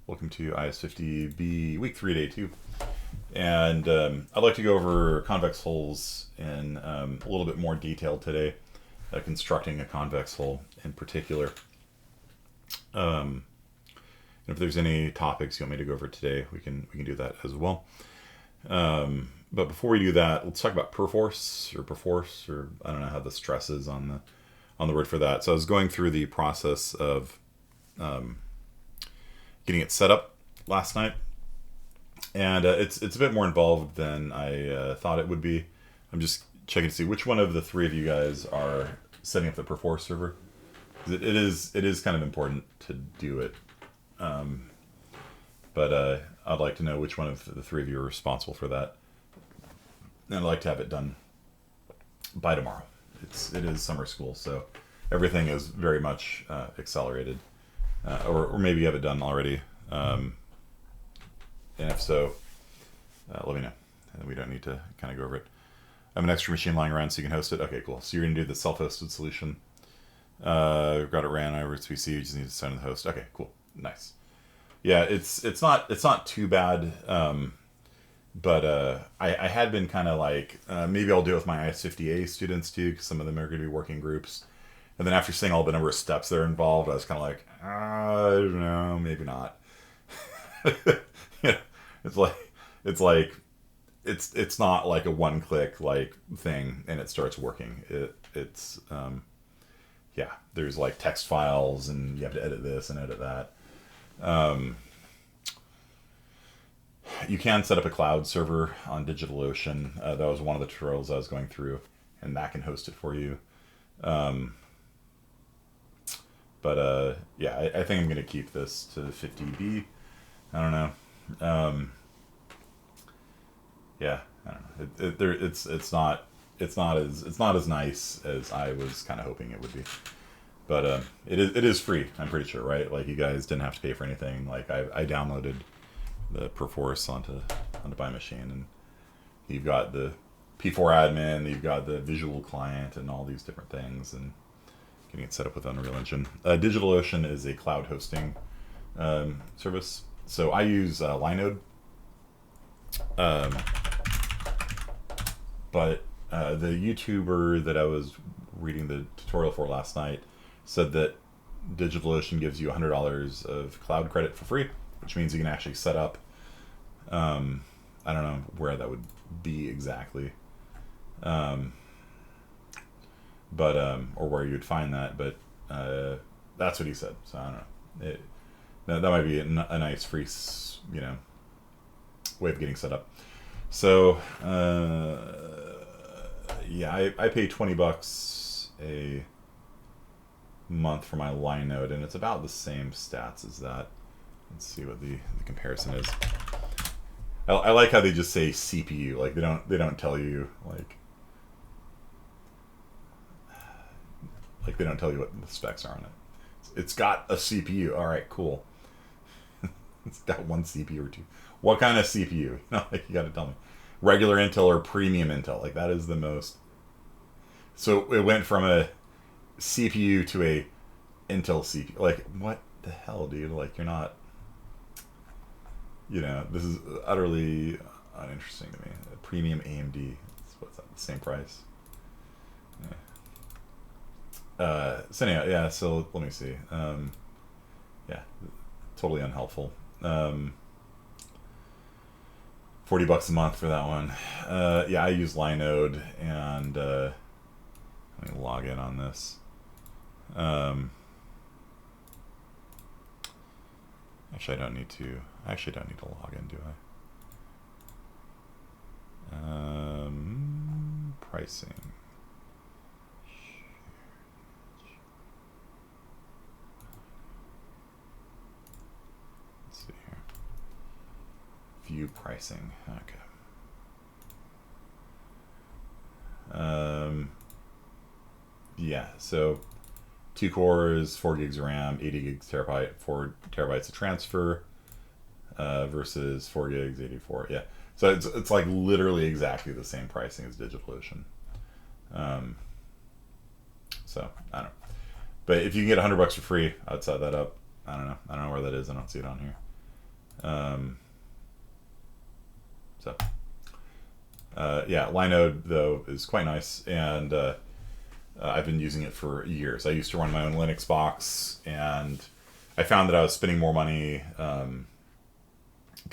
Welcome to IS50B Week 3, Day 2. And I'd like to go over convex holes in a little bit more detail today, constructing a convex hole in particular. If there's any topics you want me to go over today, we can do that as well. But before we do that, let's talk about Perforce, or I don't know how the stress is on the word for that. So I was going through the process of getting it set up last night, and it's a bit more involved than I thought it would be. I'm just checking to see which one of the three of you guys are setting up the Perforce server. It is kind of important to do it, but I'd like to know which one of the three of you are responsible for that, and I'd like to have it done by tomorrow. It is summer school, so everything is very much accelerated. Or maybe you have it done already. And if so, let me know. We don't need to kind of go over it. I have an extra machine lying around so you can host it. Okay, cool. So you're going to do the self-hosted solution. Got it ran over its PC. You just need to send the host. Okay, cool. Nice. Yeah, it's not too bad. But I had been kind of like, maybe I'll do it with my IS50A students too, because some of them are going to be working groups. And then after seeing all the number of steps that are involved, I was kind of like, I don't know, maybe not. Yeah, it's not like a one-click like thing and it starts working. It's yeah, there's like text files and you have to edit this and edit that. You can set up a cloud server on DigitalOcean. That was one of the tutorials I was going through, and that can host it for you. But yeah, I think I'm going to keep this to 50B. I don't know. Yeah, I don't know. It's not as nice as I was kind of hoping it would be. But it is free. I'm pretty sure, right? Like you guys didn't have to pay for anything. Like I downloaded the Perforce onto my machine, and you've got the P4 admin, you've got the visual client, and all these different things, and getting it set up with Unreal Engine. DigitalOcean is a cloud hosting service. So I use Linode. But the YouTuber that I was reading the tutorial for last night said that DigitalOcean gives you $100 of cloud credit for free, which means you can actually set up. I don't know where that would be exactly. But or where you'd find that, but that's what he said. So I don't know. That might be a nice free, way of getting set up. So yeah, I pay $20 a month for my Linode, and it's about the same stats as that. Let's see what the comparison is. I like how they just say CPU. Like they don't tell you like they don't tell you what the specs are on it. It's got a CPU. All right, cool. It's got one CPU or two. What kind of CPU? Like you got to tell me. Regular Intel or premium Intel? Like that is the most. So it went from a CPU to a Intel CPU. Like what the hell, dude? Like you're not. This is utterly uninteresting to me. A premium AMD. What's that? The same price. So anyhow, yeah. So let me see. Yeah, totally unhelpful. $40 a month for that one. Yeah, I use Linode, and let me log in on this. Actually, I don't need to log in, do I? Pricing. Let's see here. View pricing. Okay. Yeah, so 2 cores, 4 gigs of RAM, 80 gigs terabyte, 4 terabytes of transfer, versus 4 gigs, 84. Yeah, so it's like literally exactly the same pricing as DigitalOcean. So I don't know. But if you can get $100 for free, I'd set that up. I don't know where that is. I don't see it on here. So yeah, Linode though is quite nice, and I've been using it for years. I used to run my own Linux box, and I found that I was spending more money, kind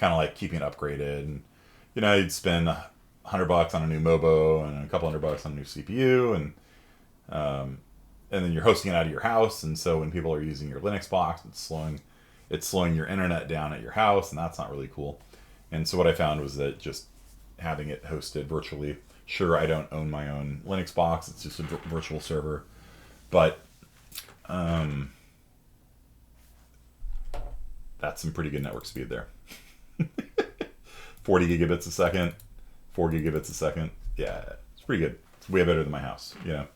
of like keeping it upgraded. And, you know, you'd spend $100 on a new Mobo and a couple $100 on a new CPU, and then you're hosting it out of your house. And so when people are using your Linux box, it's slowing your internet down at your house, and that's not really cool. And so what I found was that just having it hosted virtually. Sure, I don't own my own Linux box. It's just a virtual server. But that's some pretty good network speed there. 40 gigabits a second, 4 gigabits a second. Yeah, it's pretty good. It's way better than my house, you know,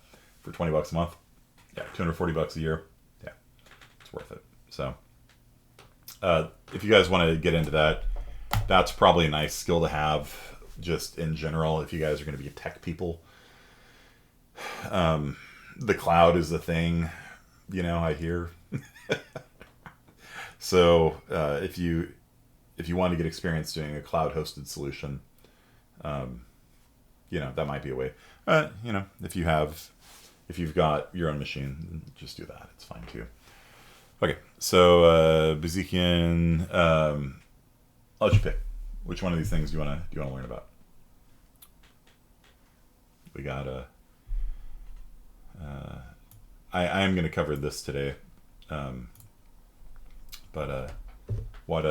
for $20 a month. Yeah, $240 a year. Yeah, it's worth it. So if you guys want to get into that, that's probably a nice skill to have just in general if you guys are going to be tech people. The cloud is the thing, you know, I hear. So if you want to get experience doing a cloud hosted solution, you know, that might be a way. You know, if you've got your own machine, just do that. It's fine too. Okay, so Bazikian, I'll let you pick. Which one of these things do you want to learn about? We got I am going to cover this today, but what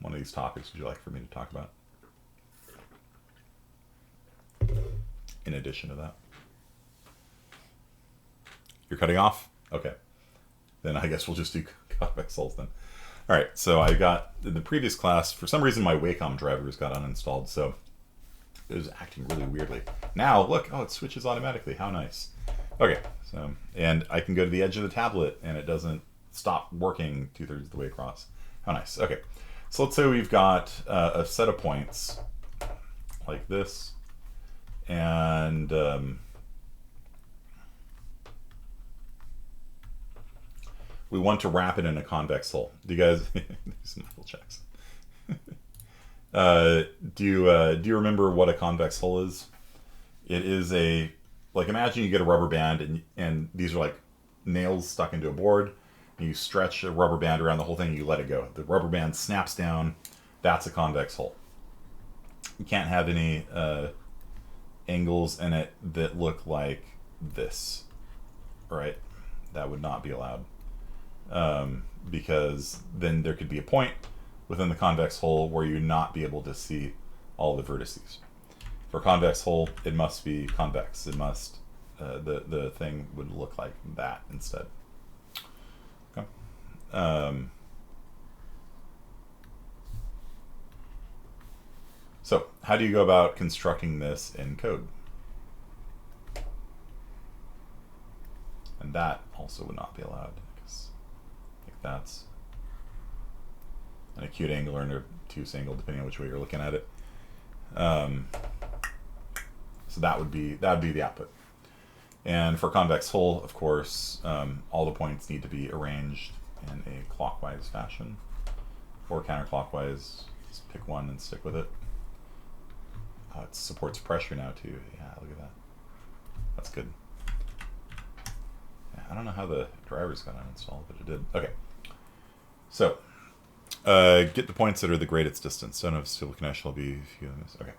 one of these topics would you like for me to talk about? In addition to that, you're cutting off. Okay, then I guess we'll just do Convex holes then. All right, so I got, in the previous class, for some reason my Wacom drivers got uninstalled, so it was acting really weirdly. Now, look, oh, it switches automatically. How nice. Okay, so, and I can go to the edge of the tablet, and it doesn't stop working 2/3 of the way across. How nice. Okay, so let's say we've got a set of points like this, and we want to wrap it in a convex hole. Do you guys some double checks? Do you remember what a convex hole is? It is like, imagine you get a rubber band and these are like nails stuck into a board. And you stretch a rubber band around the whole thing and you let it go. The rubber band snaps down. That's a convex hole. You can't have any angles in it that look like this, right? That would not be allowed. Because then there could be a point within the convex hole where you not be able to see all the vertices. For a convex hole, it must be convex. It must, the thing would look like that instead. Okay. So how do you go about constructing this in code? And that also would not be allowed. That's an acute angle or an obtuse angle, depending on which way you're looking at it. So that would be the output. And for convex hole, of course, all the points need to be arranged in a clockwise fashion or counterclockwise. Just pick one and stick with it. Oh, it supports pressure now too. Yeah, look at that. That's good. Yeah, I don't know how the drivers got uninstalled, but it did. Okay. So, get the points that are the greatest distance. Don't know if stable connection will be few of this. Okay.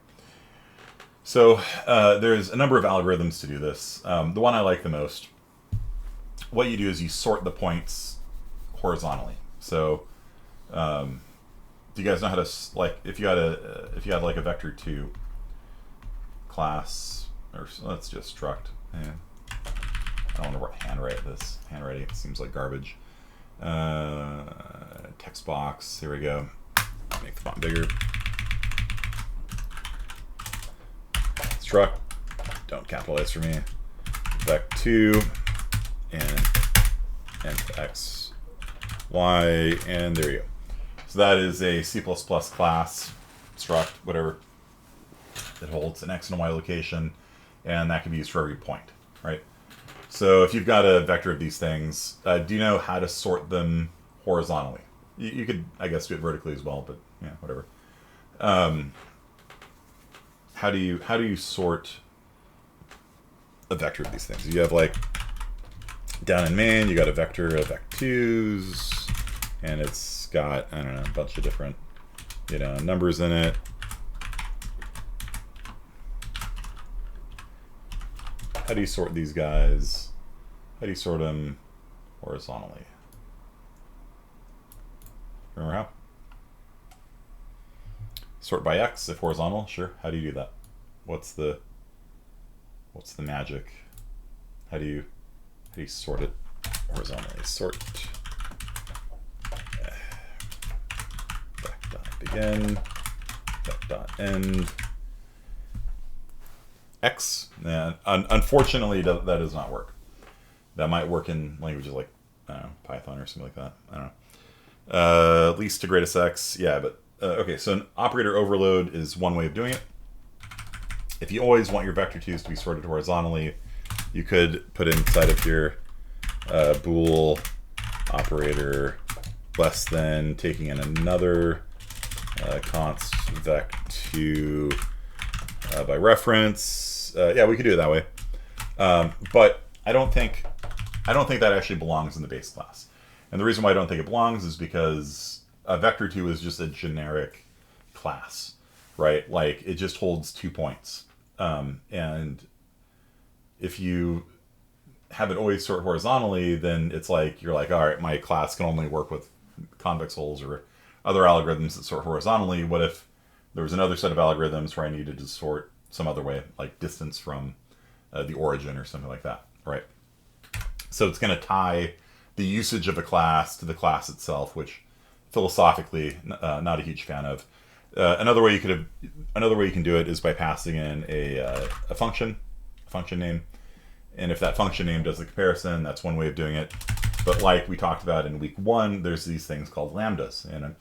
So, there's a number of algorithms to do this. The one I like the most, what you do is you sort the points horizontally. So, do you guys know how to, like, if you had like a vector 2 class, or let's just struct. Yeah. I don't want to handwrite this. Handwriting, it seems like garbage. Text box, here we go. Make the font bigger. Struct, don't capitalize for me. Vec2 and x, y, and there you go. So that is a C++ class, struct, whatever. It holds an x and a y location, and that can be used for every point, right? So if you've got a vector of these things, do you know how to sort them horizontally? You could, I guess, do it vertically as well, but yeah, whatever. How do you sort a vector of these things? You have like down in main, you got a vector of vec2s, and it's got, I don't know, a bunch of different, you know, numbers in it. How do you sort these guys? How do you sort them horizontally? Remember how? Sort by x if horizontal, sure. How do you do that? What's the magic? How do you sort it horizontally? Sort back dot begin, back dot end. X. Yeah, unfortunately, that does not work. That might work in languages like, I don't know, Python or something like that. I don't know. Least to greatest x. Yeah, but okay. So an operator overload is one way of doing it. If you always want your vector2s to be sorted horizontally, you could put inside of here bool operator less than taking in another const vec2 by reference. Yeah, we could do it that way. But I don't think that actually belongs in the base class. And the reason why I don't think it belongs is because a vector2 is just a generic class, right? Like it just holds 2 points. And if you have it always sort horizontally, then it's like you're like, all right, my class can only work with convex holes or other algorithms that sort horizontally. What if there was another set of algorithms where I needed to sort some other way, like distance from the origin or something like that, right? So it's going to tie the usage of a class to the class itself, which philosophically not a huge fan of. Another way you can do it is by passing in a function name, and if that function name does the comparison, that's one way of doing it. But like we talked about in week 1, there's these things called lambdas, and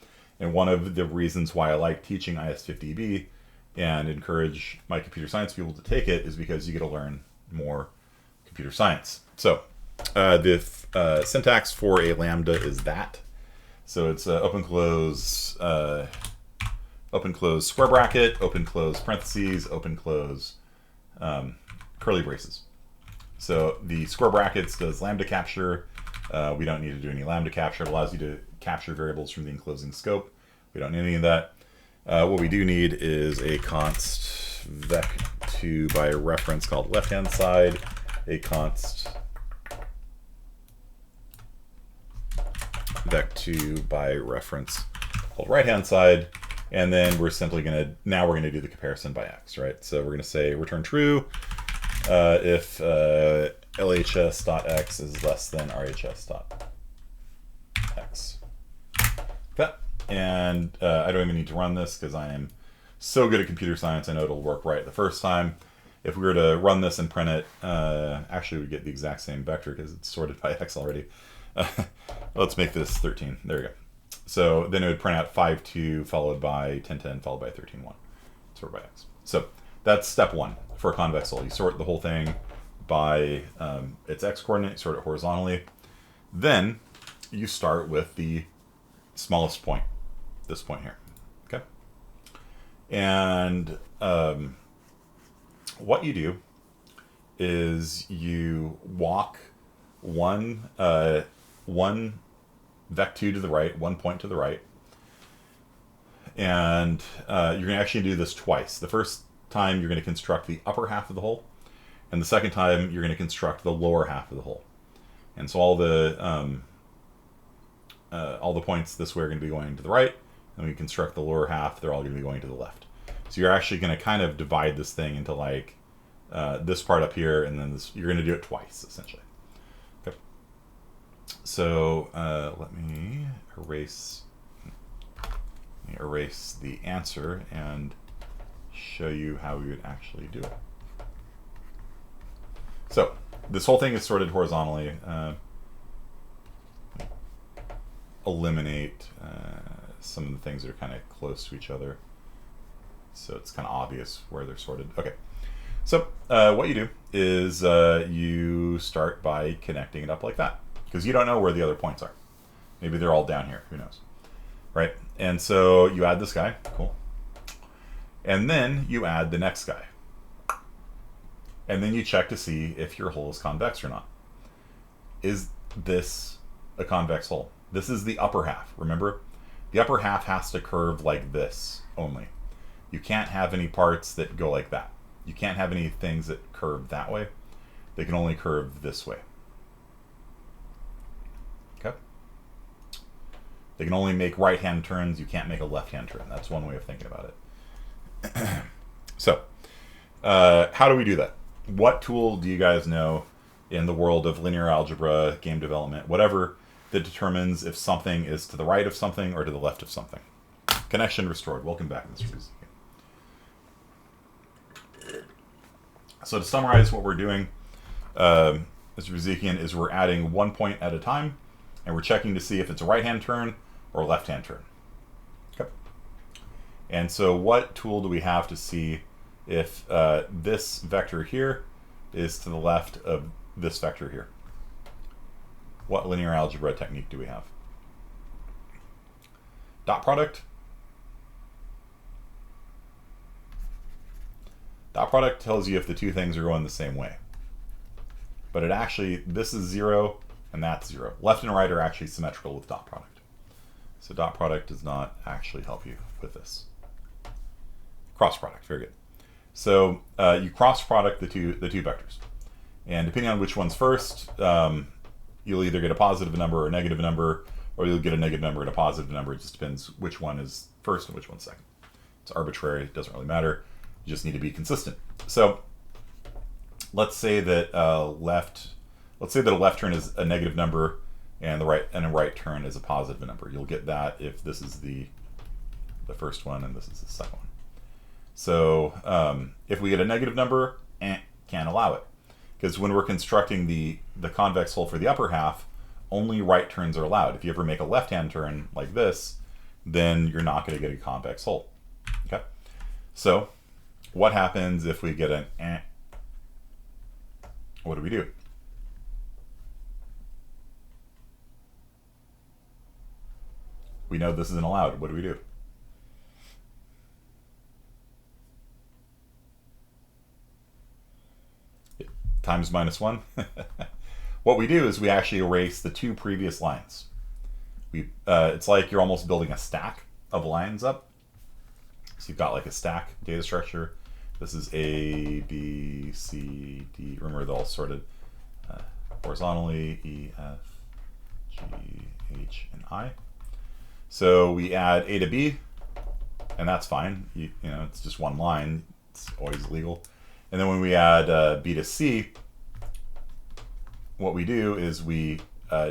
one of the reasons why I like teaching IS50B and encourage my computer science people to take it is because you get to learn more computer science. So the syntax for a lambda is that. So it's open close square bracket, open close parentheses, open close curly braces. So the square brackets does lambda capture. We don't need to do any lambda capture. It allows you to capture variables from the enclosing scope. We don't need any of that. What we do need is a const vec2 by reference called left-hand side, a const vec2 by reference called right-hand side, and then we're simply going to do the comparison by x, right? So we're going to say return true if LHS.x is less than RHS.x. Okay. And I don't even need to run this because I am so good at computer science, I know it'll work right the first time. If we were to run this and print it, actually we'd get the exact same vector because it's sorted by x already. Let's make this 13. There we go. So then it would print out 5.2 followed by 10.10 followed by 13.1. Sorted by x. So that's step 1 for a convex hole. You sort the whole thing by its x coordinate, sort it horizontally. Then you start with the smallest point, this point here. Okay. And what you do is you walk one vec2 to the right, 1 point to the right, and you're going to actually do this twice. The first time you're going to construct the upper half of the hole, and the second time you're going to construct the lower half of the hole. And so all the points this way are going to be going to the right, and when you construct the lower half, they're all going to be going to the left. So you're actually going to kind of divide this thing into like this part up here, and then this, you're going to do it twice, essentially. Okay. So let me erase the answer and show you how we would actually do it. So this whole thing is sorted horizontally. Eliminate some of the things that are kind of close to each other, so it's kind of obvious where they're sorted. Okay, so what you do is you start by connecting it up like that, because you don't know where the other points are. Maybe they're all down here, who knows. right? And so you add this guy, cool. And then you add the next guy. And then you check to see if your hole is convex or not. Is this a convex hole? This is the upper half, remember? The upper half has to curve like this only. You can't have any parts that go like that. You can't have any things that curve that way. They can only curve this way. Okay? They can only make right-hand turns. You can't make a left-hand turn. That's one way of thinking about it. So, how do we do that? What tool do you guys know in the world of linear algebra, game development, whatever, that determines if something is to the right of something or to the left of something? Connection restored. Welcome back, Mr. Bezikian. So to summarize what we're doing, Mr. Bezikian, is we're adding 1 point at a time, and we're checking to see if it's a right-hand turn or a left-hand turn. Okay. And so what tool do we have to see if this vector here is to the left of this vector here? What linear algebra technique do we have? Dot product. Dot product tells you if the two things are going the same way. But it actually, this is 0 and that's 0. Left and right are actually symmetrical with dot product. So dot product does not actually help you with this. Cross product, very good. So you cross product the two vectors. And depending on which one's first, you'll either get a positive number or a negative number, or you'll get a negative number and a positive number. It just depends which one is first and which one's second. It's arbitrary, it doesn't really matter. You just need to be consistent. So let's say that a left turn is a negative number and a right turn is a positive number. You'll get that if this is the first one and this is the second one. So if we get a negative number, can't allow it. Because when we're constructing the convex hole for the upper half, only right turns are allowed. If you ever make a left-hand turn like this, then you're not going to get a convex hole. Okay. So what happens if we get an What do we do? We know this isn't allowed. What do we do? Times minus 1. What we do is we actually erase the two previous lines. It's like you're almost building a stack of lines up. So you've got like a stack data structure. This is A, B, C, D. Remember, they're all sorted horizontally, E, F, G, H, and I. So we add A to B, and that's fine. You know, it's just one line. It's always legal. And then when we add B to C, what we do is we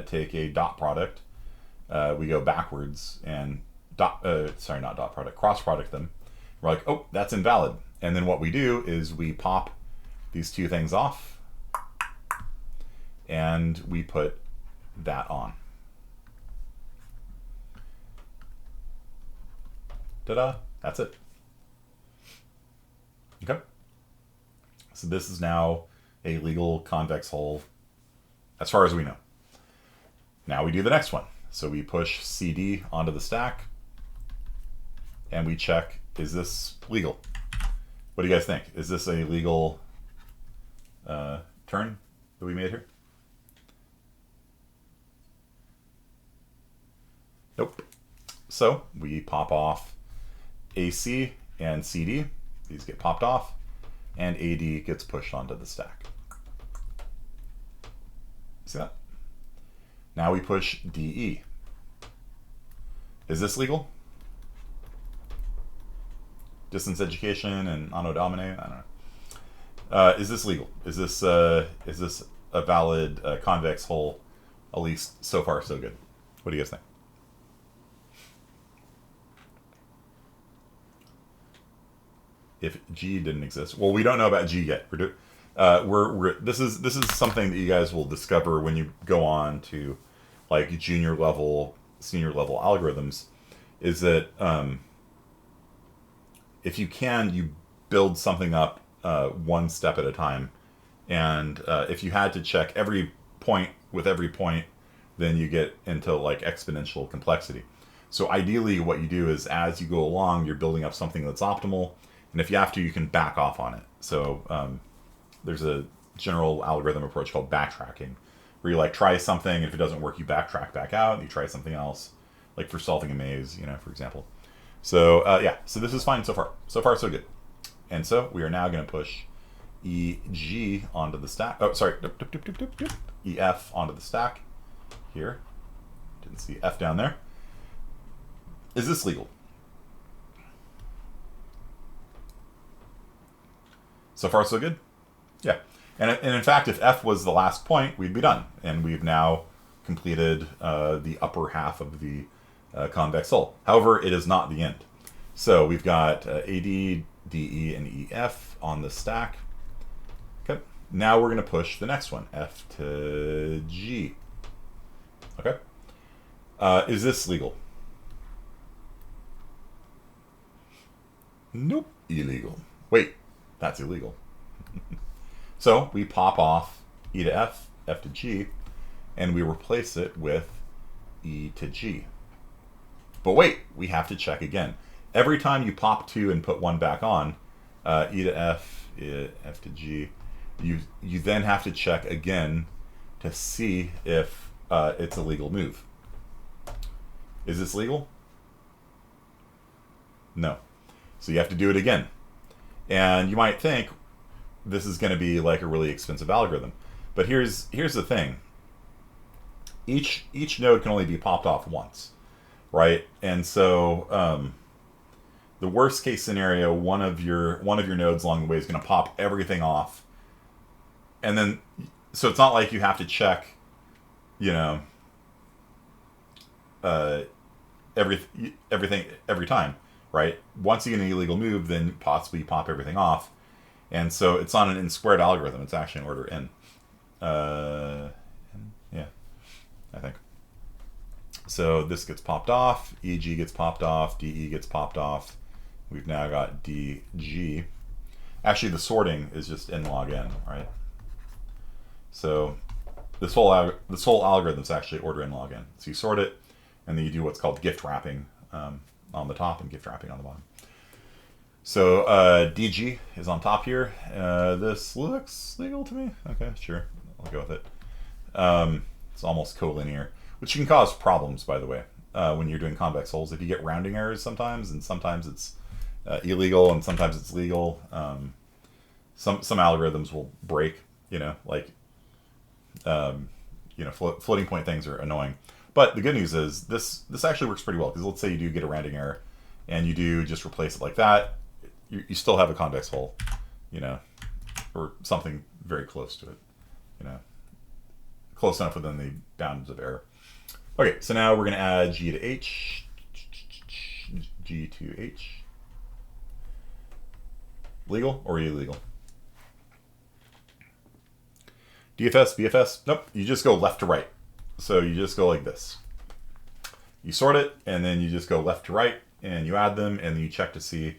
take a dot product. We go backwards and cross product them. We're like, oh, that's invalid. And then what we do is we pop these two things off and we put that on. Ta-da, that's it. Okay. So this is now a legal convex hole as far as we know. Now we do the next one. So we push CD onto the stack and we check, is this legal? What do you guys think? Is this a legal turn that we made here? Nope. So we pop off AC and CD. These get popped off, and AD gets pushed onto the stack. See that? Now we push DE. Is this legal? Distance education and anno domine? I don't know. Is this legal? Is this a valid convex hole? At least so far, so good. What do you guys think? If G didn't exist, well, we don't know about G yet. This is something that you guys will discover when you go on to like junior level, senior level algorithms. Is that if you can, you build something up one step at a time, and if you had to check every point with every point, then you get into like exponential complexity. So ideally what you do is as you go along, you're building up something that's optimal. And if you have to, you can back off on it. So there's a general algorithm approach called backtracking, where you like try something, and if it doesn't work, you backtrack back out, and you try something else, like for solving a maze, you know, for example. So yeah, so this is fine so far. So far, so good. And so we are now going to push EG onto the stack. Oh, sorry, EF onto the stack here. Didn't see F down there. Is this legal? So far, so good? Yeah. And in fact, if F was the last point, we'd be done. And we've now completed the upper half of the convex hull. However, it is not the end. So we've got AD, DE, and EF on the stack. Okay. Now we're going to push the next one, F to G. Okay. Is this legal? Nope. Illegal. Wait, that's illegal. So we pop off E to F, F to G, and we replace it with E to G. But wait, we have to check again. Every time you pop 2 and put 1 back on, E to F, F to G, you then have to check again to see if it's a legal move. Is this legal? No. So you have to do it again. And you might think this is going to be like a really expensive algorithm. But here's the thing. Each node can only be popped off once, right? And so the worst case scenario, one of your nodes along the way is going to pop everything off. And then, so it's not like you have to check, you know, everything every time, right? Once you get an illegal move, then possibly pop everything off. And so it's not an n-squared algorithm. It's actually an order n. Yeah, I think. So this gets popped off. EG gets popped off. DE gets popped off. We've now got DG. Actually, the sorting is just n log n, right? So this whole algorithm is actually order n log n. So you sort it, and then you do what's called gift wrapping on the top and gift wrapping on the bottom. So DG is on top here. This looks legal to me. Okay, sure. I'll go with it. It's almost collinear, which can cause problems, by the way, when you're doing convex hulls. If you get rounding errors sometimes, and sometimes it's illegal and sometimes it's legal. Some algorithms will break, you know, like, you know, floating point things are annoying. But the good news is this actually works pretty well, because let's say you do get a rounding error and you do just replace it like that. You still have a convex hull, you know, or something very close to it, you know, close enough within the bounds of error. Okay, so now we're going to add G to H, G to H. Legal or illegal? DFS, BFS? Nope, you just go left to right. So you just go like this. You sort it, and then you just go left to right, and you add them, and then you check to see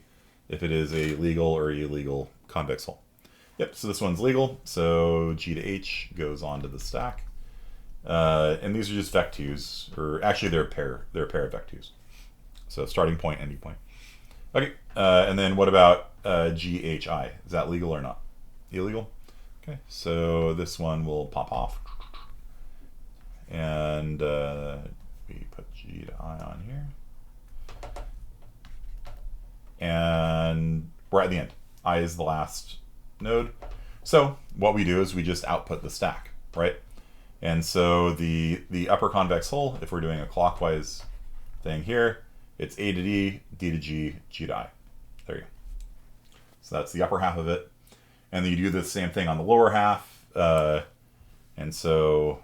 if it is a legal or illegal convex hull. Yep, so this one's legal, so G to H goes onto the stack. And these are just vec2s, or actually they're a pair of vec2s. So starting point, ending point. Okay, and then what about GHI? Is that legal or not? Illegal? Okay, so this one will pop off. And we put G to I on here. And we're at the end. I is the last node. So what we do is we just output the stack, right? And so the upper convex hull, if we're doing a clockwise thing here, it's A to D, D to G, G to I. There you go. So that's the upper half of it. And then you do the same thing on the lower half. And so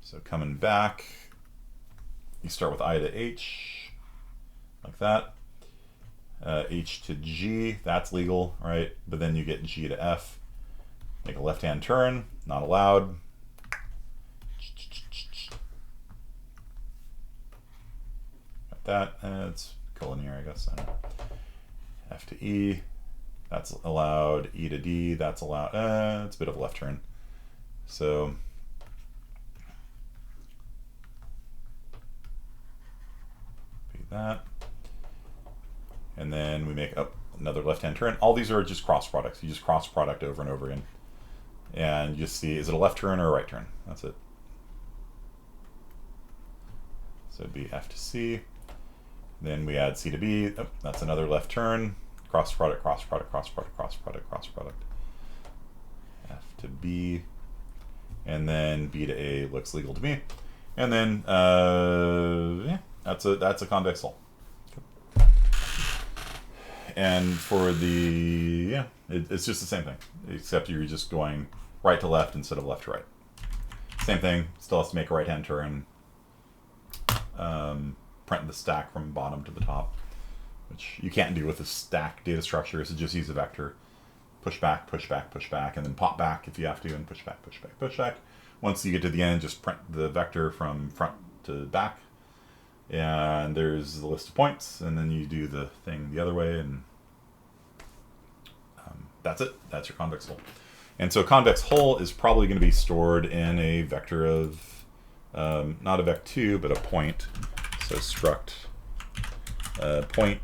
so coming back, you start with I to H, like that. H to G, that's legal, right? But then you get G to F. Make a left-hand turn, not allowed. Got that, it's collinear, I guess. I don't know. F to E, that's allowed. E to D, that's allowed. It's a bit of a left turn. So be that. And then we make up another left-hand turn. All these are just cross products. You just cross product over and over again. And you just see, is it a left turn or a right turn? That's it. So it'd be F to C. Then we add C to B. Oh, that's another left turn. Cross product, cross product, cross product, cross product, cross product. F to B. And then B to A looks legal to me. And then, yeah, that's a convex hull. And for the, yeah, it's just the same thing, except you're just going right to left instead of left to right. Same thing, still has to make a right-hand turn. Print the stack from bottom to the top, which you can't do with a stack data structure, so just use a vector. Push back, push back, push back, and then pop back if you have to, and push back, push back, push back. Once you get to the end, just print the vector from front to back. And there's the list of points, and then you do the thing the other way, and that's it. That's your convex hull. And so convex hull is probably going to be stored in a vector of, not a vec2, but a point. So struct point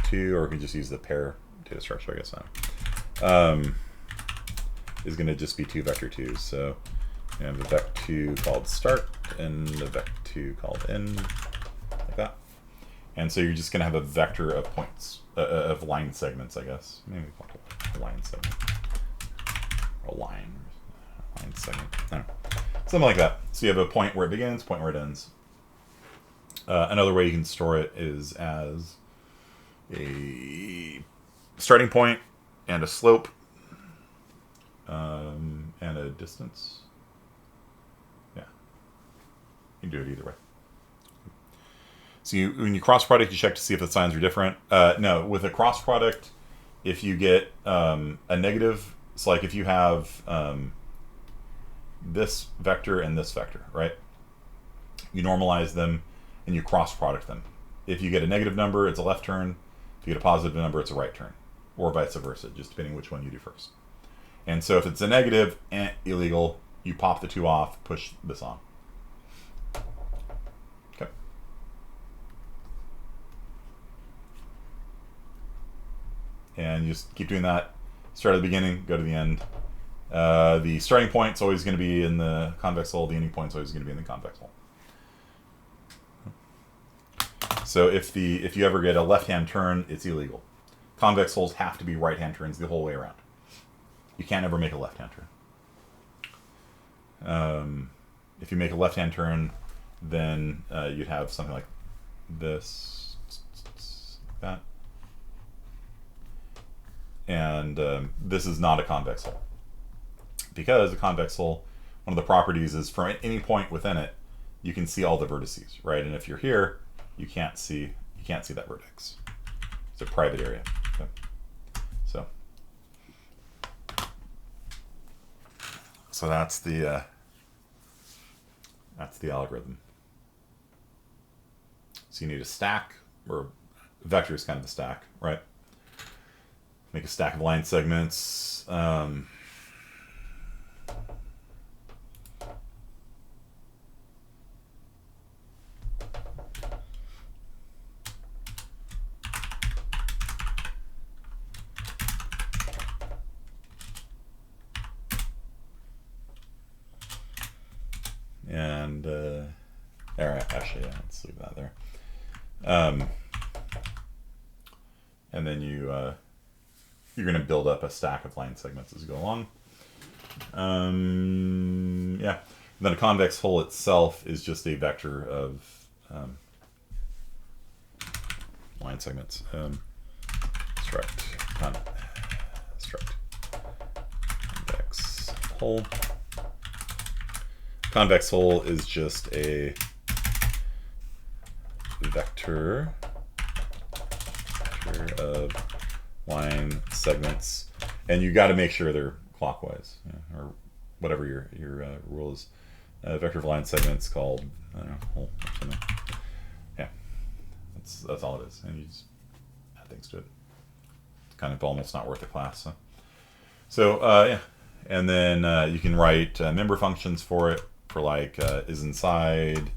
2, or we can just use the pair data structure, I guess now. Is going to just be 2 vector 2s. So we have a vec2 called start and a vec2 called end, like that. And so you're just going to have a vector of points, of line segments, I guess. Maybe a line segment. Or a line segment. I don't know. Something like that. So you have a point where it begins, point where it ends. Another way you can store it is as a starting point and a slope and a distance. Yeah. You can do it either way. So when you cross product, you check to see if the signs are different. No, with a cross product, if you get a negative, it's like if you have this vector and this vector, right? You normalize them and you cross product them. If you get a negative number, it's a left turn. If you get a positive number, it's a right turn, or vice versa, just depending which one you do first. And so if it's a negative, illegal, you pop the 2 off, push this on. Okay. And you just keep doing that. Start at the beginning, go to the end. The starting point's always going to be in the convex hull. The ending point's always going to be in the convex hull. So if you ever get a left-hand turn, it's illegal. Convex hulls have to be right-hand turns the whole way around. You can't ever make a left-hand turn. If you make a left-hand turn, then you'd have something like this, like that. And this is not a convex hull. Because a convex hull, one of the properties is from any point within it, you can see all the vertices, right? And if you're here, you can't see that vertex. It's a private area. Okay. So that's the algorithm. So you need a stack, or vector is kind of a stack, right? Make a stack of line segments. And all right, actually, yeah, let's leave that there. And then you're going to build up a stack of line segments as you go along. Yeah. And then a convex hull itself is just a vector of line segments. Struct convex hull. Convex hull is just a vector of line segments, and you got to make sure they're clockwise, or whatever your rule is. A vector of line segments called, I don't know, hull or something. Yeah, that's all it is, and you just add things to it. It's kind of almost not worth a class. So yeah, And then you can write member functions for it, for like is inside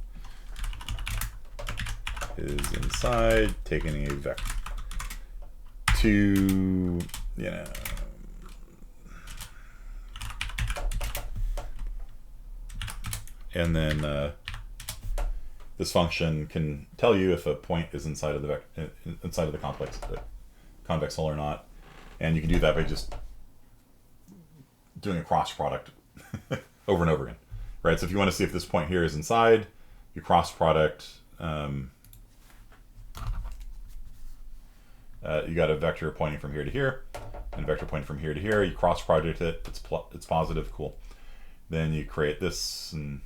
taking a vector to, you know, and then this function can tell you if a point is inside of the convex hull or not, and you can do that by just doing a cross product over and over again, right? So if you want to see if this point here is inside, you cross product. You got a vector pointing from here to here, and a vector pointing from here to here. You cross product it. It's positive. Cool. Then you create this and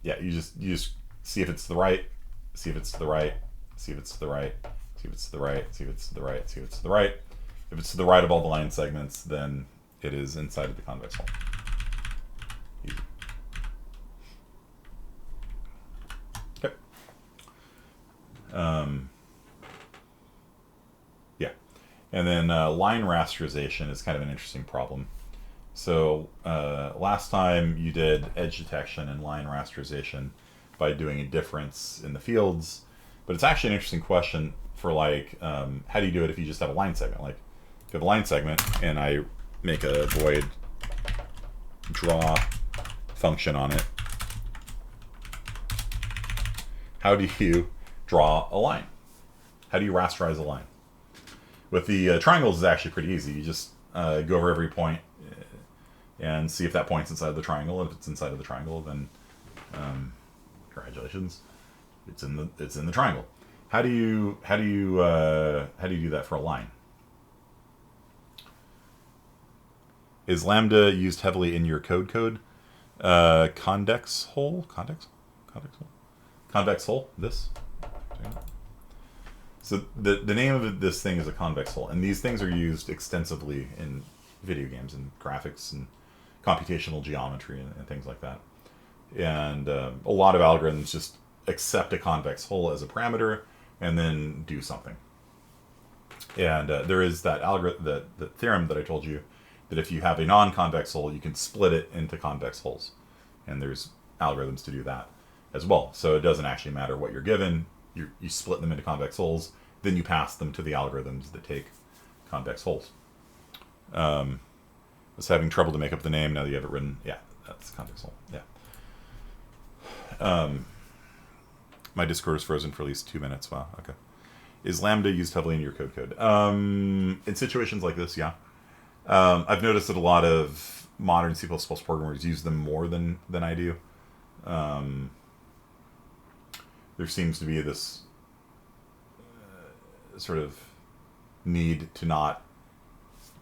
yeah, you just see if it's to the right, see if it's to the right, see if it's to the right, see if it's to the right, see if it's to the right, see if it's to the right. If it's to the right of all the line segments, then it is inside of the convex hull. Easy. Okay. Yeah. And then line rasterization is kind of an interesting problem. So last time you did edge detection and line rasterization by doing a difference in the fields, but it's actually an interesting question for like, how do you do it if you just have a line segment? Like, if you have a line segment and I make a void draw function on it, how do you draw a line? How do you rasterize a line? With the triangles, is actually pretty easy. You just go over every point and see if that point's inside of the triangle. And if it's inside of the triangle, then congratulations, it's in the triangle. How do you do that for a line? Is Lambda used heavily in your code? Convex hull? Convex hull? This? So the name of this thing is a convex hull, and these things are used extensively in video games and graphics and computational geometry and things like that. And a lot of algorithms just accept a convex hull as a parameter and then do something. And there is that algorithm, the theorem that I told you, that if you have a non-convex hull, you can split it into convex hulls. And there's algorithms to do that as well. So it doesn't actually matter what you're given. You split them into convex hulls, then you pass them to the algorithms that take convex hulls. I was having trouble to make up the name. Now that you have it written, yeah, that's convex hull. Yeah. My Discord is frozen for at least 2 minutes. Wow. Okay. Is Lambda used heavily in your code? In situations like this, yeah. I've noticed that a lot of modern C++ programmers use them more than I do. There seems to be this sort of need to not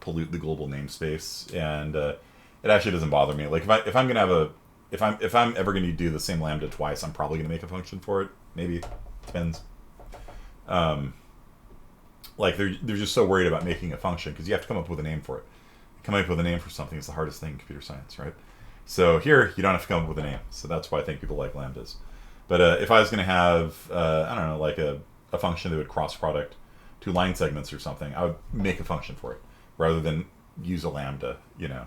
pollute the global namespace, and it actually doesn't bother me. Like if I'm ever gonna do the same Lambda twice, I'm probably gonna make a function for it. Maybe, depends. Like they're just so worried about making a function because you have to come up with a name for it. Coming up with a name for something is the hardest thing in computer science, right? So here you don't have to come up with a name. So that's why I think people like lambdas. But if I was going to have, I don't know, like a function that would cross product 2 line segments or something, I would make a function for it rather than use a lambda, you know.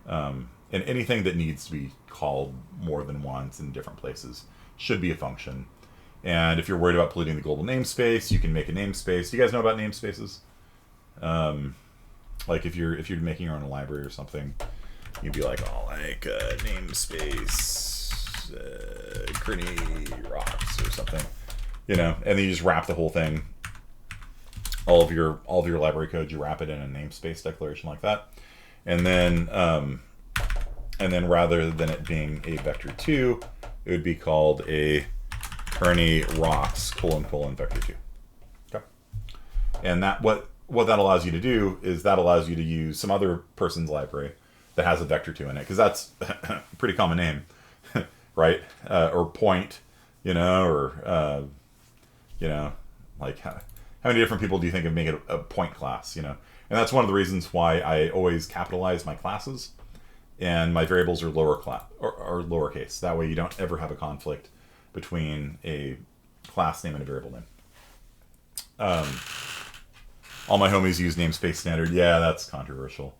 And anything that needs to be called more than once in different places should be a function. And if you're worried about polluting the global namespace, you can make a namespace. Do you guys know about namespaces? Like if you're making your own library or something, you'd be like, oh, like namespace Kearney rocks or something, you know. And then you just wrap the whole thing, all of your library code, you wrap it in a namespace declaration like that, and then rather than it being a vector2, it would be called a Kearney rocks : vector2. Okay. And that what that allows you to do is that allows you to use some other person's library that has a vector2 in it, because that's a pretty common name, right? Or point, you know, or you know, like how many different people do you think of making a point class, you know? And that's one of the reasons why I always capitalize my classes, and my variables are lowercase. That way you don't ever have a conflict between a class name and a variable name. All my homies use namespace standard. Yeah, that's controversial.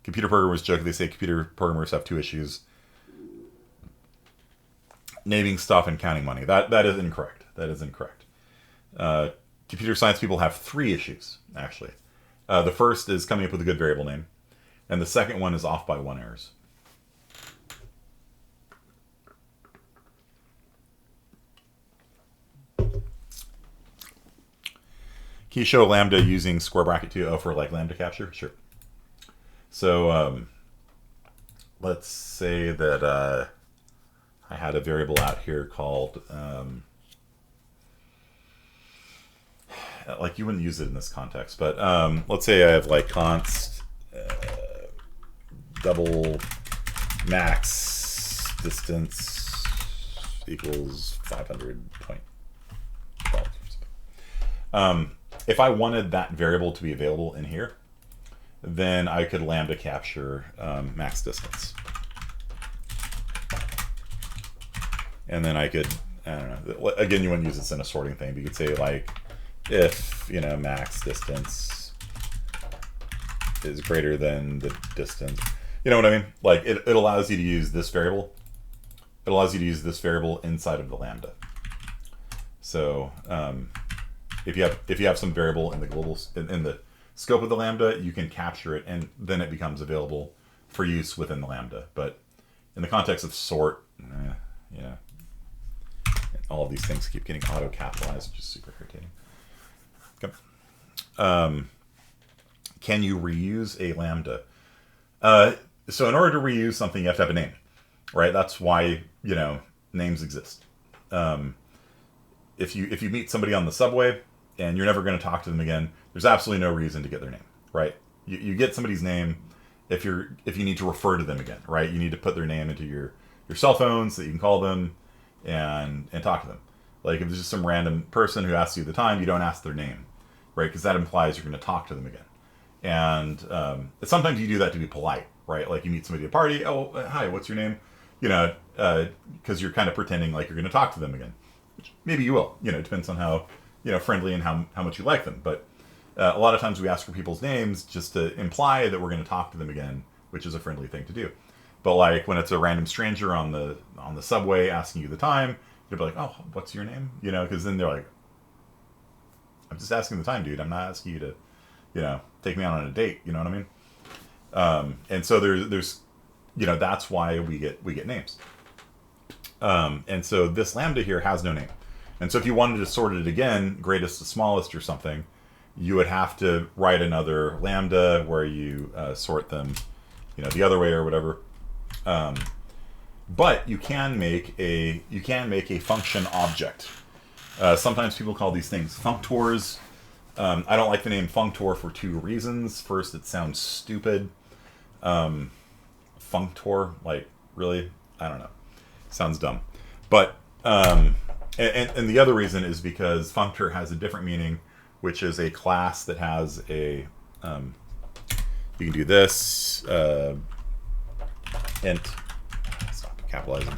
Computer programmers joke. They say computer programmers have two issues: naming stuff and counting money. That is incorrect. That is incorrect. Computer science people have three issues, actually. The first is coming up with a good variable name, and the second one is off by one errors. Can you show Lambda using square bracket 2? Oh, for like Lambda capture? Sure. So let's say that I had a variable out here called, like you wouldn't use it in this context, but let's say I have like const double max distance equals 500.12. If I wanted that variable to be available in here, then I could Lambda capture max distance. And then I could, I don't know, again, you wouldn't use this in a sorting thing, but you could say like, if, you know, max distance is greater than the distance, you know what I mean? Like it allows you to use this variable. It allows you to use this variable inside of the Lambda. So if you have some variable in the global, in the scope of the Lambda, you can capture it, and then it becomes available for use within the Lambda. But in the context of sort, yeah, all of these things keep getting auto capitalized, which is super irritating. Okay. Can you reuse a Lambda? So in order to reuse something, you have to have a name, right? That's why, you know, names exist. If you meet somebody on the subway and you're never going to talk to them again, there's absolutely no reason to get their name, right? You get somebody's name if you need to refer to them again, right? You need to put their name into your cell phone so that you can call them and talk to them. Like if there's just some random person who asks you the time, you don't ask their name, right? Because that implies you're going to talk to them again. And sometimes you do that to be polite, right? Like you meet somebody at a party, oh, hi, what's your name? You know, because you're kind of pretending like you're going to talk to them again. Which maybe you will, you know, it depends on how, you know, friendly and how much you like them. But a lot of times we ask for people's names just to imply that we're going to talk to them again, which is a friendly thing to do. But like when it's a random stranger on the subway asking you the time, you'll be like, oh, what's your name? You know, because then they're like, I'm just asking the time, dude. I'm not asking you to, you know, take me out on a date. You know what I mean? And so there's, you know, that's why we get names. And so this Lambda here has no name. And so if you wanted to sort it again, greatest to smallest or something, you would have to write another Lambda where you sort them, you know, the other way or whatever. But you can make a function object. Sometimes people call these things functors. I don't like the name functor for two reasons. First, it sounds stupid. Functor, like really, I don't know, sounds dumb. But and the other reason is because functor has a different meaning, which is a class that has a you can do this int, stop capitalizing,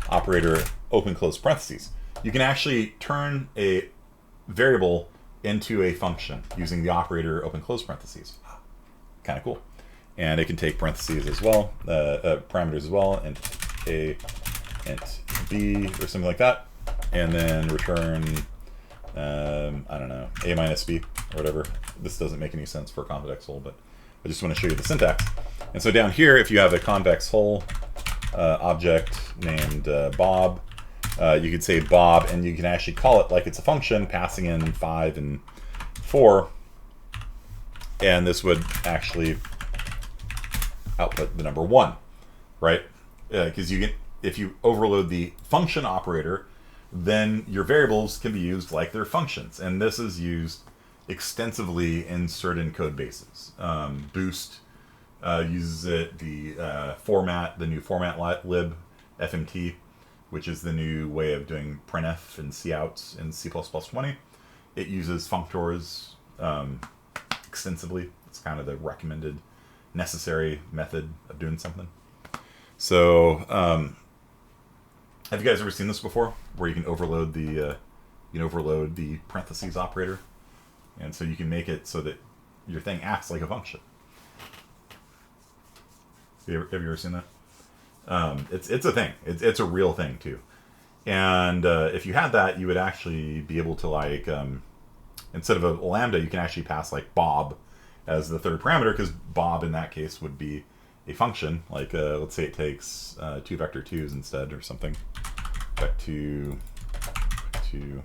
operator open close parentheses. You can actually turn a variable into a function using the operator open close parentheses. Kind of cool. And it can take parentheses as well, parameters as well, and a int b or something like that, and then return I don't know, a minus b or whatever. This doesn't make any sense for a convex hull, but I just want to show you the syntax. And so down here, if you have a convex hull object named Bob, you could say Bob, and you can actually call it like it's a function, passing in 5 and 4, and this would actually output the number 1, right? Because you can, if you overload the function operator, then your variables can be used like their functions, and this is used extensively in certain code bases. Boost uses it. The new format lib FMT, which is the new way of doing printf and couts in C++20. It uses functors extensively. It's kind of the recommended, necessary method of doing something. So, have you guys ever seen this before, where you can overload the you can overload the parentheses operator, and so you can make it so that your thing acts like a function. Have you ever seen that? It's a thing. It's a real thing too. And if you had that, you would actually be able to, like, instead of a lambda, you can actually pass like Bob as the third parameter, because Bob in that case would be a function. Like let's say it takes 2 vector 2s instead or something. Vec2, vec2.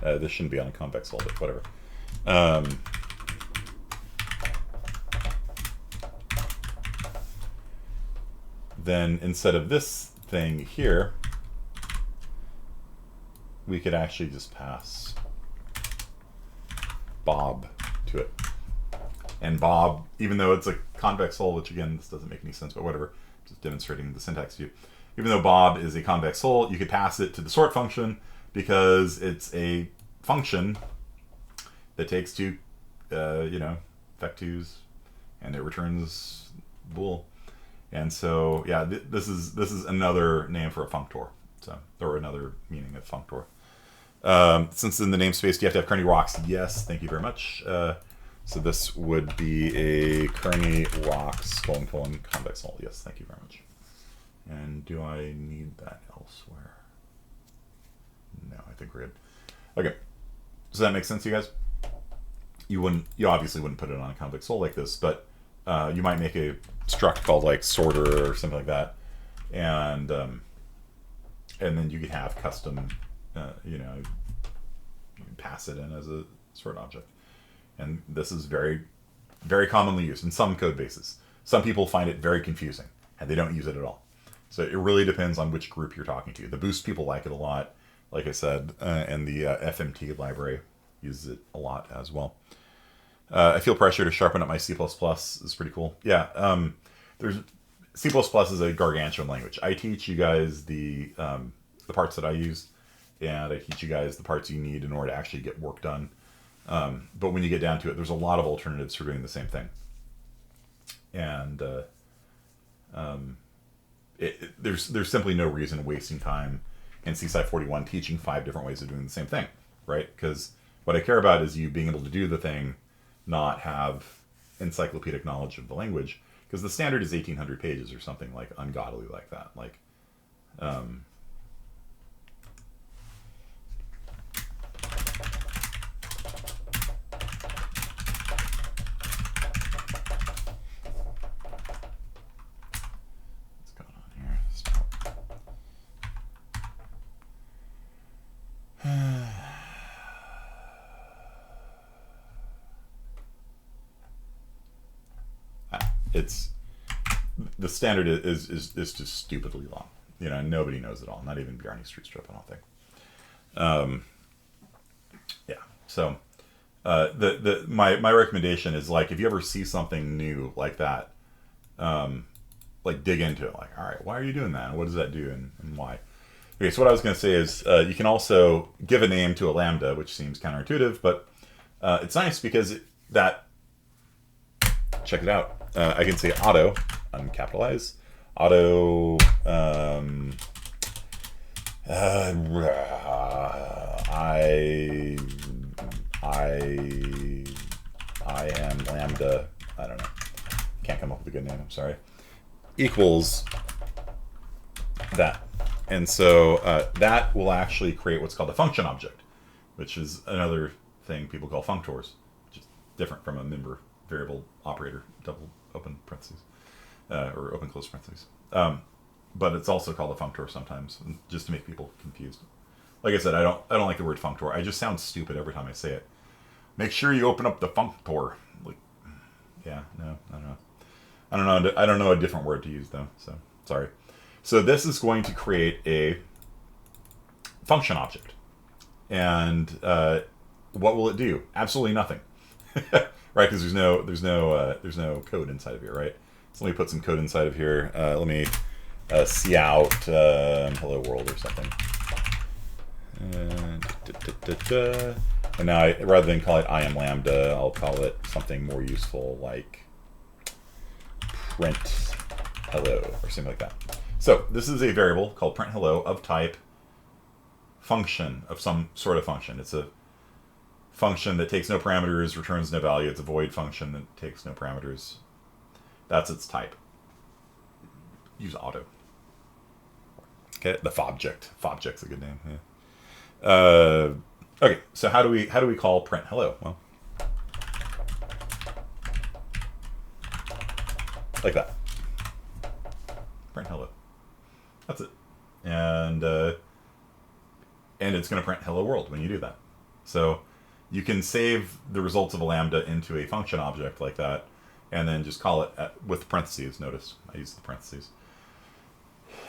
This shouldn't be on a convex hull, but whatever. Then instead of this thing here, we could actually just pass Bob to it. And Bob, even though it's a convex hull, which again, this doesn't make any sense, but whatever, just demonstrating the syntax to you. Even though Bob is a convex hull, you could pass it to the sort function because it's a function that takes 2, vec2s, and it returns bool. And so, yeah, this is another name for a functor, or another meaning of functor. Since in the namespace, do you have to have Kearney rocks? Yes, thank you very much. So this would be a Kearney rocks : convex hull. Yes, thank you very much. And do I need that elsewhere? No, I think we're good. Okay, does that make sense to you guys? You obviously wouldn't put it on a convex hull like this, but you might make a struct called like sorter or something like that, and then you could have custom, you can pass it in as a sort object. And this is very, very commonly used in some code bases. Some people find it very confusing and they don't use it at all. So it really depends on which group you're talking to. The Boost people like it a lot, like I said, and the FMT library uses it a lot as well. I feel pressure to sharpen up my C++. It's pretty cool. Yeah, C++ is a gargantuan language. I teach you guys the parts that I use, and I teach you guys the parts you need in order to actually get work done. But when you get down to it, there's a lot of alternatives for doing the same thing. And there's simply no reason wasting time in CSI 41 teaching 5 different ways of doing the same thing, right? Because what I care about is you being able to do the thing, not have encyclopedic knowledge of the language, because the standard is 1,800 pages or something like ungodly like that. Like, what's going on here? Stop. It's the standard is just stupidly long. Nobody knows it all. Not even Bjarne Streetstrip, I don't think. Yeah. So my recommendation is, like, if you ever see something new like that, like, dig into it. Like, all right, why are you doing that? What does that do, and why? Okay, so what I was going to say is you can also give a name to a lambda, which seems counterintuitive, but it's nice because check it out. I can say auto, uncapitalize, auto, I am lambda, I don't know, can't come up with a good name, I'm sorry, equals that. And so that will actually create what's called a function object, which is another thing people call functors, which is different from a member variable operator, double open parentheses, or open close parentheses. But it's also called a functor sometimes, just to make people confused. Like I said, I don't like the word functor. I just sound stupid every time I say it. Make sure you open up the functor. Like, yeah, no, I don't know. I don't know a different word to use though. So sorry. So this is going to create a function object, and what will it do? Absolutely nothing. Right, because there's no code inside of here, right? So let me put some code inside of here. Let me see out hello world or something. And now rather than call it I am lambda, I'll call it something more useful, like print hello or something like that. So this is a variable called print hello of type function, of some sort of function. It's a function that takes no parameters, returns no value. It's a void function that takes no parameters. That's its type. Use auto. Okay, the fobject. Fobject's a good name. Yeah. Okay, so how do we call print hello? Well, like that. Print hello. That's it. And it's going to print hello world when you do that. So you can save the results of a lambda into a function object like that, and then just call it with parentheses. Notice I use the parentheses,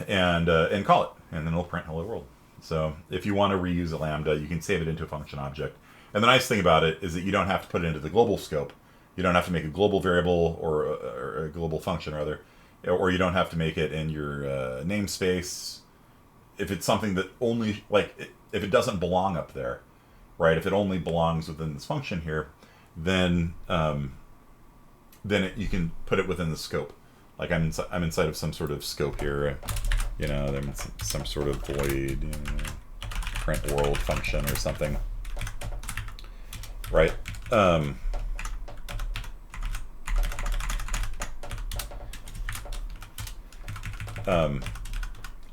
and call it, and then it'll print hello world. So if you want to reuse a lambda, you can save it into a function object. And the nice thing about it is that you don't have to put it into the global scope. You don't have to make a global variable or a global function rather, or you don't have to make it in your namespace. If it's something that only, like, if it doesn't belong up there, right? If it only belongs within this function here, then you can put it within the scope. Like I'm inside of some sort of scope here, you know, there's some sort of void, you know, print world function or something, right?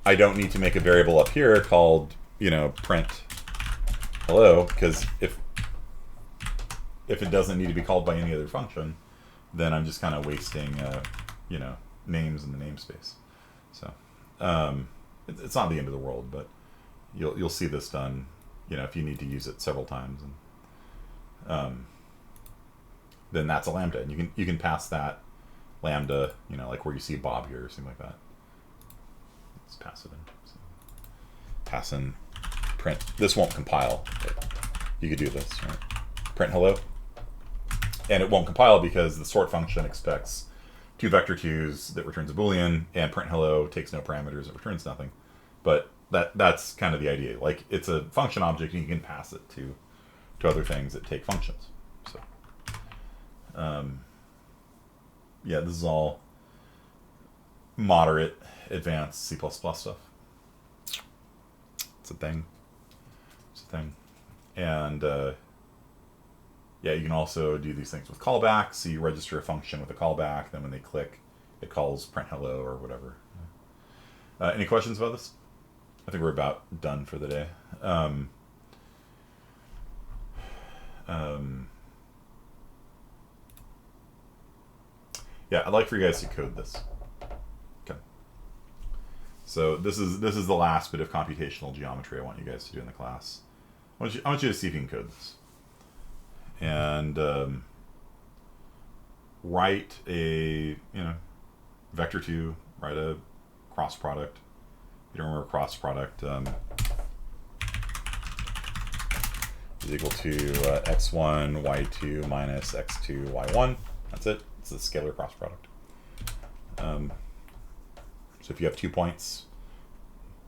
I don't need to make a variable up here called, you know, print hello, because if it doesn't need to be called by any other function, then I'm just kind of wasting, you know, names in the namespace. So it's not the end of the world, but you'll see this done, you know, if you need to use it several times, and then that's a lambda, and you can pass that lambda, you know, like where you see Bob here or something like that. Let's pass it in. So pass in print. This won't compile, but you could do this, right? Print hello, and it won't compile because the sort function expects 2 vector 2s that returns a boolean, and print hello takes no parameters, it returns nothing. But that's kind of the idea. Like, it's a function object, and you can pass it to other things that take functions. So yeah, this is all moderate advanced C++ stuff. It's a thing. It's a thing. And yeah, you can also do these things with callbacks. So you register a function with a callback, then when they click, it calls print hello or whatever. Any questions about this? I think we're about done for the day. Yeah, I'd like for you guys to code this. Okay. So this is the last bit of computational geometry I want you guys to do in the class. I want you to see if you can code this. And write a, vector 2, write a cross product. If you don't remember cross product, is equal to x1, y2 minus x2, y1. That's it. It's a scalar cross product. So if you have 2 points,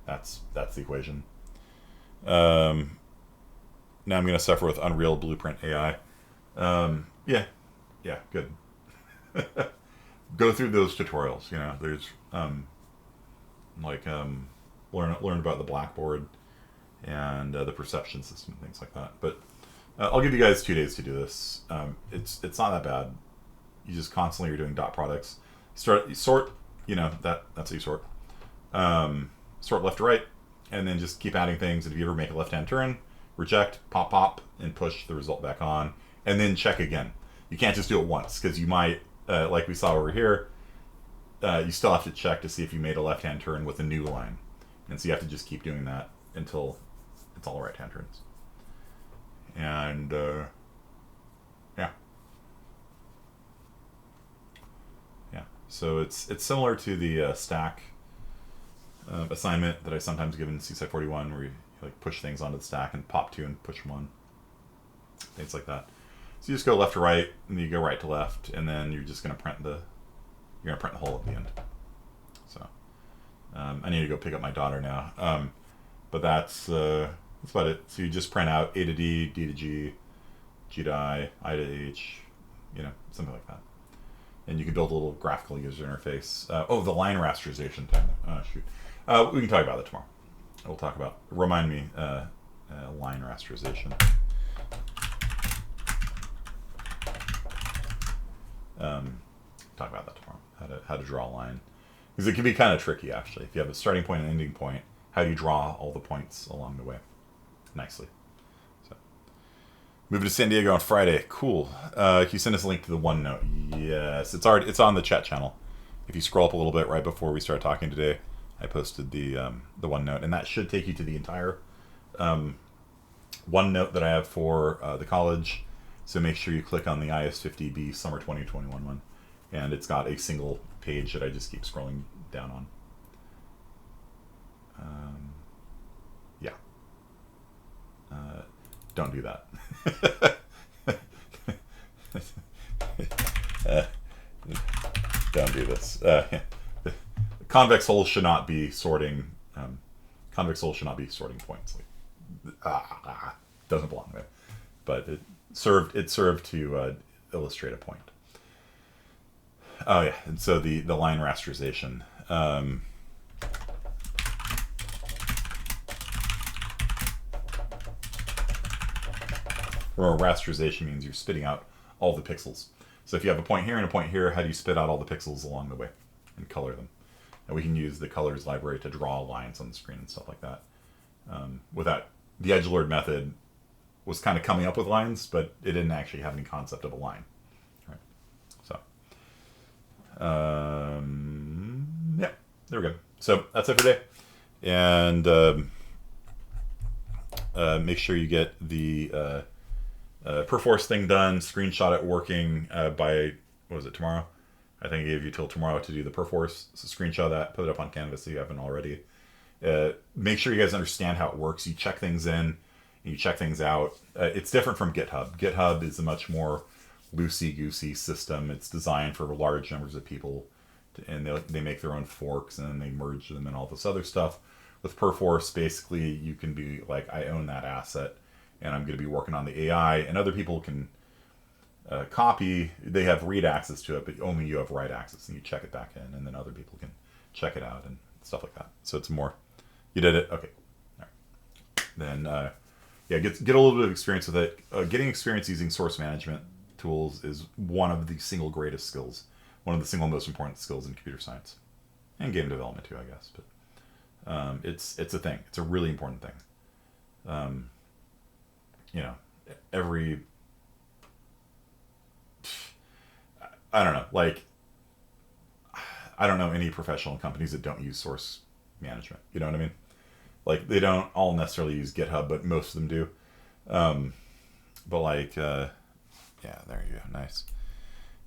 that's the equation. Now I'm going to suffer with Unreal Blueprint AI. Yeah, good. Go through those tutorials. There's learn about the blackboard and the perception system and things like that. But I'll give you guys 2 days to do this. It's not that bad. You just constantly are doing dot products. Sort. That's how you sort. Sort left to right, and then just keep adding things. And if you ever make a left-hand turn, reject, pop, and push the result back on, and then check again. You can't just do it once, because you might, like we saw over here, you still have to check to see if you made a left-hand turn with a new line. And so you have to just keep doing that until it's all right-hand turns. And, yeah. Yeah, so it's similar to the stack assignment that I sometimes give in CSci 41, where you push things onto the stack and pop 2 and push 1. Things like that. So you just go left to right, and then you go right to left, and then you're just going to print the whole at the end. So I need to go pick up my daughter now. But that's about it. So you just print out A to D, D to G, G to I to H, something like that. and you can build a little graphical user interface. Oh, the line rasterization thing. Oh, shoot. We can talk about that tomorrow. We'll talk about, remind me, line rasterization. Talk about that tomorrow, how to draw a line. Because it can be kind of tricky, actually. If you have a starting point and ending point, how do you draw all the points along the way nicely? So, moving to San Diego on Friday. Cool. Can you send us a link to the OneNote? Yes, it's on the chat channel. If you scroll up a little bit right before we start talking today, I posted the OneNote, and that should take you to the entire OneNote that I have for the college. So make sure you click on the IS50B Summer 2021 one, and it's got a single page that I just keep scrolling down on. Yeah. Don't do that. Don't do this. Convex holes should not be sorting. Convex holes should not be sorting points. Doesn't belong there. But it served to illustrate a point. Oh yeah, and so the line rasterization. Or rasterization means you're spitting out all the pixels. So if you have a point here and a point here, how do you spit out all the pixels along the way and color them? And we can use the colors library to draw lines on the screen and stuff like that. Without the edgelord method was kind of coming up with lines, but it didn't actually have any concept of a line. Right. So, yeah, there we go. So that's it for today. And make sure you get the Perforce thing done, screenshot it working by, what was it, tomorrow? I think I gave you till tomorrow to do the Perforce. So screenshot that, put it up on Canvas if you haven't already. Make sure you guys understand how it works. You check things in, you check things out. It's different from GitHub. GitHub is a much more loosey-goosey system. It's designed for large numbers of people, and they make their own forks, and then they merge them and all this other stuff. With Perforce, basically, you can be like, I own that asset, and I'm going to be working on the AI, and other people can copy. They have read access to it, but only you have write access, and you check it back in, and then other people can check it out and stuff like that. So it's more, you did it, okay. All right. Then, yeah, get a little bit of experience with it. Getting experience using source management tools is one of the single greatest skills, one of the single most important skills in computer science, and game development too, I guess. But it's a thing. It's a really important thing. You know, I don't know, like, I don't know any professional companies that don't use source management. You know what I mean? Like, they don't all necessarily use GitHub, but most of them do. But like, yeah, there you go, nice.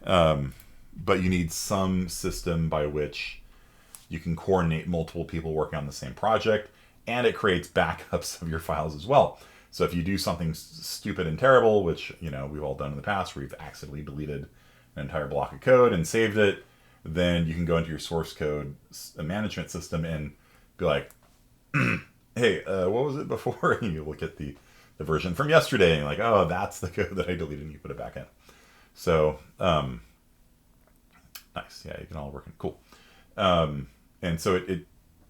But you need some system by which you can coordinate multiple people working on the same project, and it creates backups of your files as well. So if you do something stupid and terrible, which, you know, we've all done in the past, where you've accidentally deleted an entire block of code and saved it, then you can go into your source code management system and be like, hey, what was it before? And you look at the version from yesterday, and you're like, oh, that's the code that I deleted, and you put it back in. So, nice. Yeah, you can all work in. Cool. And so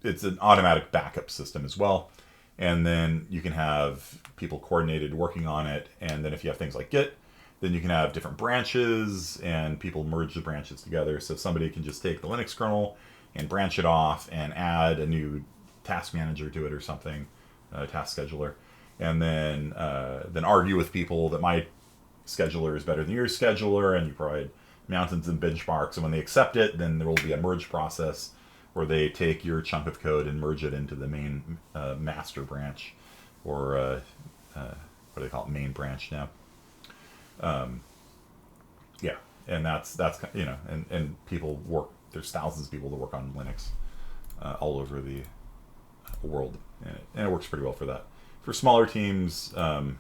it's an automatic backup system as well. And then you can have people coordinated working on it. And then if you have things like Git, then you can have different branches, and people merge the branches together. So somebody can just take the Linux kernel and branch it off and add a new task manager to it or something, a task scheduler, and then argue with people that my scheduler is better than your scheduler, and you provide mountains and benchmarks. And when they accept it, then there will be a merge process where they take your chunk of code and merge it into the main master branch, or what do they call it, main branch now. Yeah, and that's you know, and people work. There's thousands of people that work on Linux all over the world, and it works pretty well for that. For smaller teams, you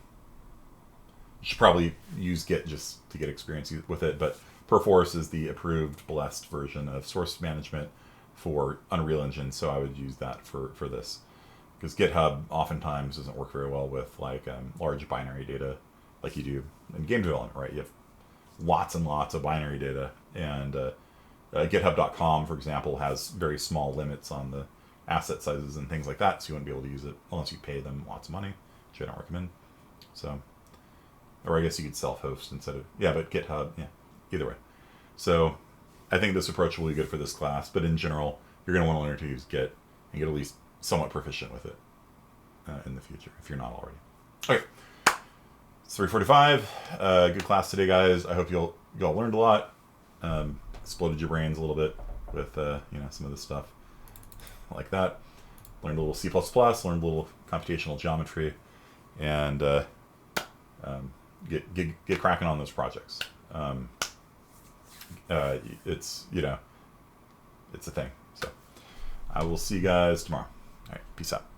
should probably use Git just to get experience with it. But Perforce is the approved, blessed version of source management for Unreal Engine, so I would use that for this, because GitHub oftentimes doesn't work very well with like large binary data like you do in game development, right? You have lots and lots of binary data, And GitHub.com, for example, has very small limits on the asset sizes and things like that, so you wouldn't be able to use it unless you pay them lots of money, which I don't recommend. So, or I guess you could self-host instead of, yeah, but GitHub, yeah, either way. So I think this approach will be good for this class, but in general, you're going to want to learn to use Git and get at least somewhat proficient with it in the future, if you're not already. Okay, it's 3:45. Good class today, guys. I hope you all learned a lot. Exploded your brains a little bit with some of this stuff like that. Learned a little C++, learned a little computational geometry, and get cracking on those projects. It's it's a thing. So I will see you guys tomorrow. All right, peace out.